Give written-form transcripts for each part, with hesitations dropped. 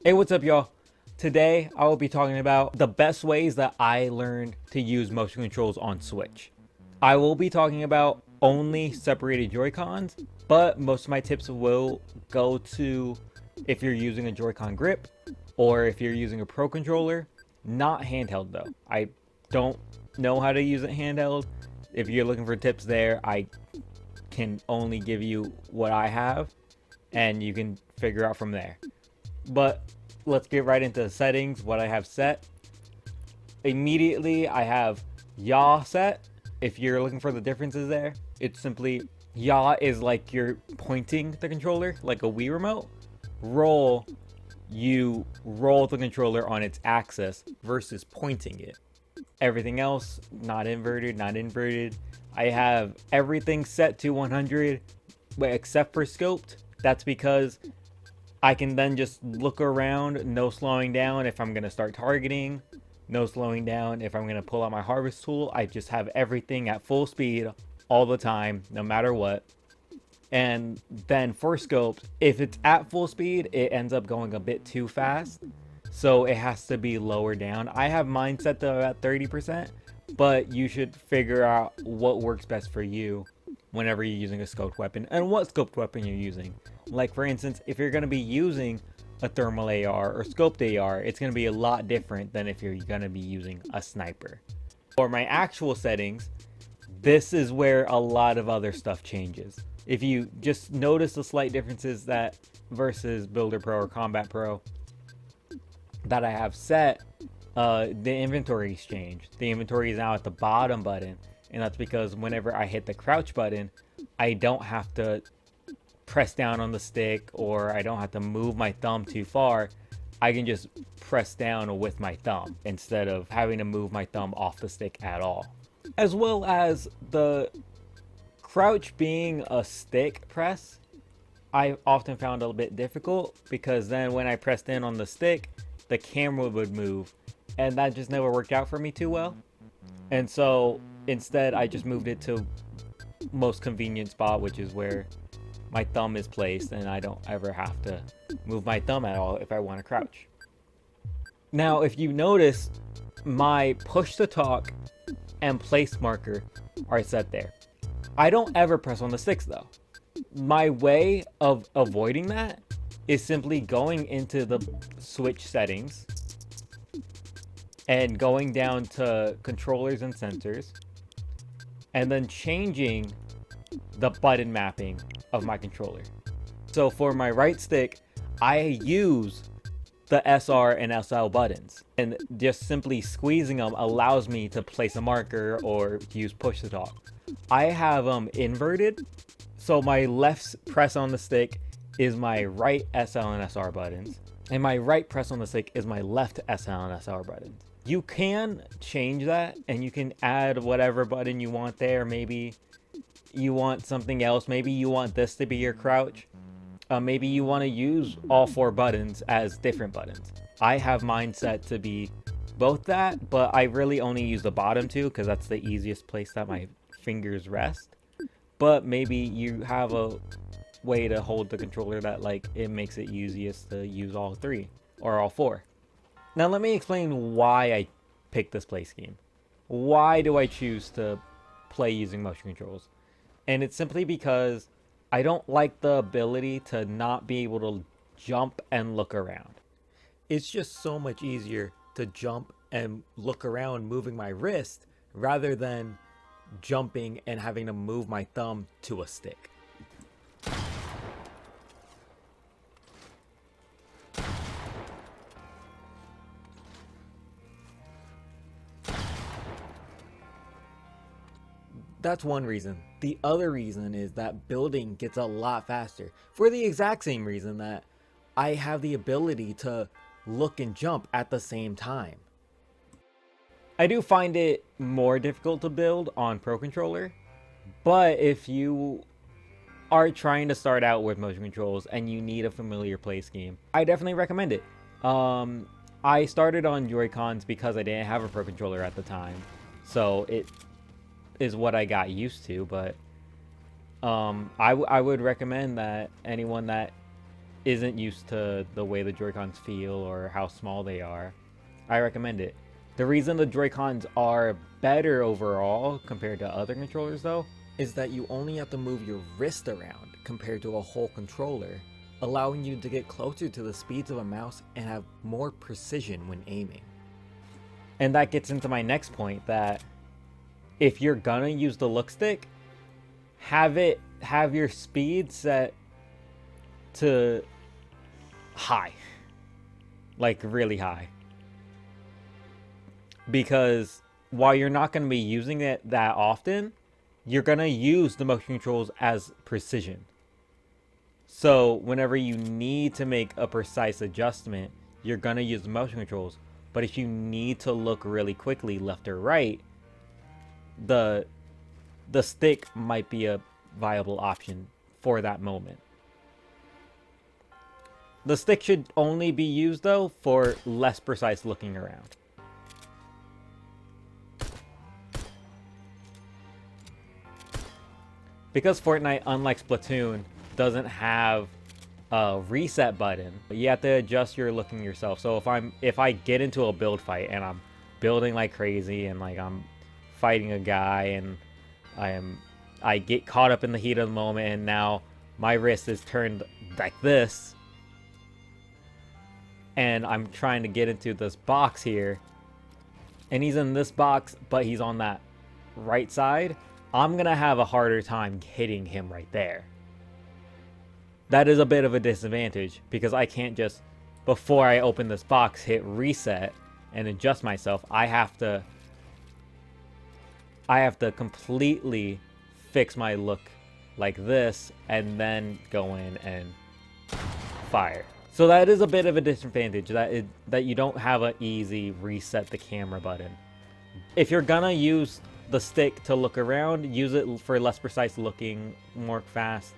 Hey, what's up, y'all? Today, I will be talking about the best ways that I learned to use motion controls on Switch. I will be talking about only separated Joy-Cons, but most of my tips will go to if you're using a Joy-Con grip or if you're using a Pro controller, not handheld though. I don't know how to use it handheld. If you're looking for tips there, I can only give you what I have and you can figure out from there. But let's get right into the settings, what I have set. Immediately, I have yaw set. If you're looking for the differences there, it's simply yaw is like you're pointing the controller like a Wii remote. Roll, you roll the controller on its axis versus pointing it. Everything else, not inverted, not inverted. I have everything set to 100 except for scoped. That's because I can then just look around, no slowing down if I'm going to start targeting, no slowing down if I'm going to pull out my harvest tool. I just have everything at full speed all the time, no matter what. And then for scoped, if it's at full speed, it ends up going a bit too fast. So it has to be lower down. I have mine set to about 30%, but you should figure out what works best for you whenever you're using a scoped weapon and what scoped weapon you're using. Like for instance, if you're going to be using a thermal AR or scoped AR, it's going to be a lot different than if you're going to be using a sniper. For my actual settings, this is where a lot of other stuff changes. If you just notice the slight differences that versus Builder Pro or Combat Pro that I have set, the inventory is changed. The inventory is now at the bottom button, and that's because whenever I hit the crouch button, I don't have to press down on the stick or I don't have to move my thumb too far. I can just press down with my thumb instead of having to move my thumb off the stick at all. As well as the crouch being a stick press, I often found a bit difficult because then when I pressed in on the stick, the camera would move, and that just never worked out for me too well. And so instead, I just moved it to most convenient spot, which is where my thumb is placed, and I don't ever have to move my thumb at all if I want to crouch. Now, if you notice, my push to talk and place marker are set there. I don't ever press on the sticks though. My way of avoiding that is simply going into the Switch settings and going down to controllers and sensors and then changing the button mapping of my controller. So for my right stick, I use the SR and SL buttons, and just simply squeezing them allows me to place a marker or to use push to talk. I have them inverted, so my left press on the stick is my right SL and SR buttons, and my right press on the stick is my left SL and SR buttons. You can change that, and you can add whatever button you want there. Maybe you want something else. Maybe you want this to be your crouch. Maybe you want to use all four buttons as different buttons. I have mine set to be both that, but I really only use the bottom two because that's the easiest place that my fingers rest. But maybe you have a way to hold the controller that like it makes it easiest to use all three or all four. Now let me explain why I picked this play scheme. Why do I choose to play using motion controls? And it's simply because I don't like the ability to not be able to jump and look around. It's just so much easier to jump and look around moving my wrist rather than jumping and having to move my thumb to a stick. That's one reason. The other reason is that building gets a lot faster for the exact same reason that I have the ability to look and jump at the same time. I do find it more difficult to build on Pro Controller, but if you are trying to start out with motion controls and you need a familiar play scheme, I definitely recommend it. I started on Joy-Cons because I didn't have a Pro Controller at the time, so it is what I got used to, but I would recommend that anyone that isn't used to the way the Joy-Cons feel or how small they are, I recommend it. The reason the Joy-Cons are better overall compared to other controllers though, is that you only have to move your wrist around compared to a whole controller, allowing you to get closer to the speeds of a mouse and have more precision when aiming. And that gets into my next point, that if you're gonna use the look stick, have your speed set to high, like really high, because while you're not going to be using it that often, you're going to use the motion controls as precision. So whenever you need to make a precise adjustment, you're going to use the motion controls. But if you need to look really quickly left or right, the stick might be a viable option for that moment. The stick should only be used though for less precise looking around. Because Fortnite, unlike Splatoon, doesn't have a reset button, you have to adjust your looking yourself. So if I get into a build fight and I'm building like crazy and like I'm fighting a guy and I get caught up in the heat of the moment and now my wrist is turned like this and I'm trying to get into this box here and he's in this box but he's on that right side, I'm gonna have a harder time hitting him right there. That is a bit of a disadvantage because I can't just, before I open this box, hit reset and adjust myself. I have to completely fix my look like this and then go in and fire. So that is a bit of a disadvantage, that you don't have an easy reset the camera button. If you're gonna use the stick to look around, use it for less precise looking, more fast,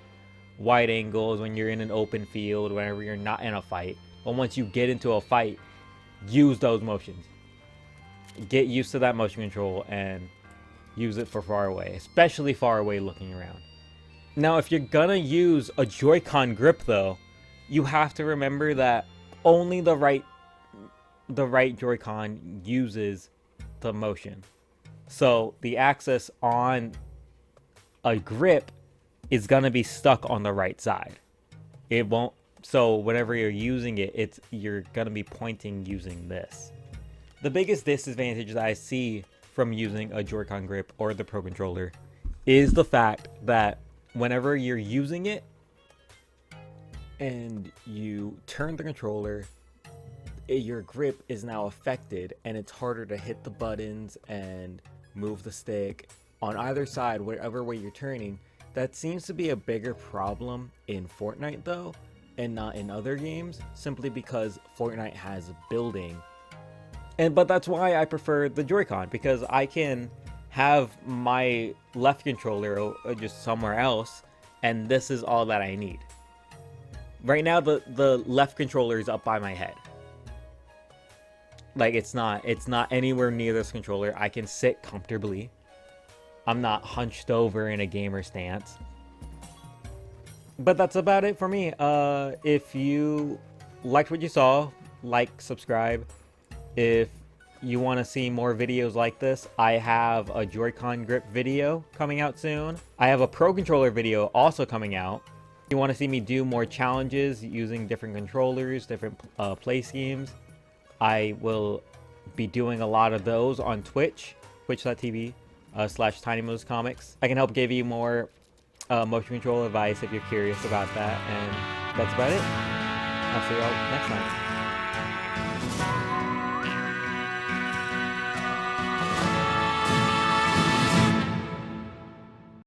wide angles when you're in an open field, whenever you're not in a fight. But once you get into a fight, use those motions. Get used to that motion control and use it for far away, especially far away looking around. Now, if you're gonna use a Joy-Con grip though, you have to remember that only the right Joy-Con uses the motion. So the axis on a grip is gonna be stuck on the right side. It won't. So whenever you're using it, you're gonna be pointing using this. The biggest disadvantage that I see from using a Joy-Con grip or the Pro Controller is the fact that whenever you're using it and you turn the controller, your grip is now affected and it's harder to hit the buttons and move the stick on either side, whatever way you're turning. That seems to be a bigger problem in Fortnite though, and not in other games, simply because Fortnite has building. But that's why I prefer the Joy-Con, because I can have my left controller just somewhere else, and this is all that I need. Right now, the left controller is up by my head. Like it's not anywhere near this controller. I can sit comfortably. I'm not hunched over in a gamer stance. But that's about it for me. If you liked what you saw, like, subscribe. If you want to see more videos like this, I have a Joy-Con grip video coming out soon. I have a Pro Controller video also coming out. If you want to see me do more challenges using different controllers, different play schemes, I will be doing a lot of those on Twitch, twitch.tv/TinyMosesComics. I can help give you more motion control advice if you're curious about that. And that's about it. I'll see y'all next time.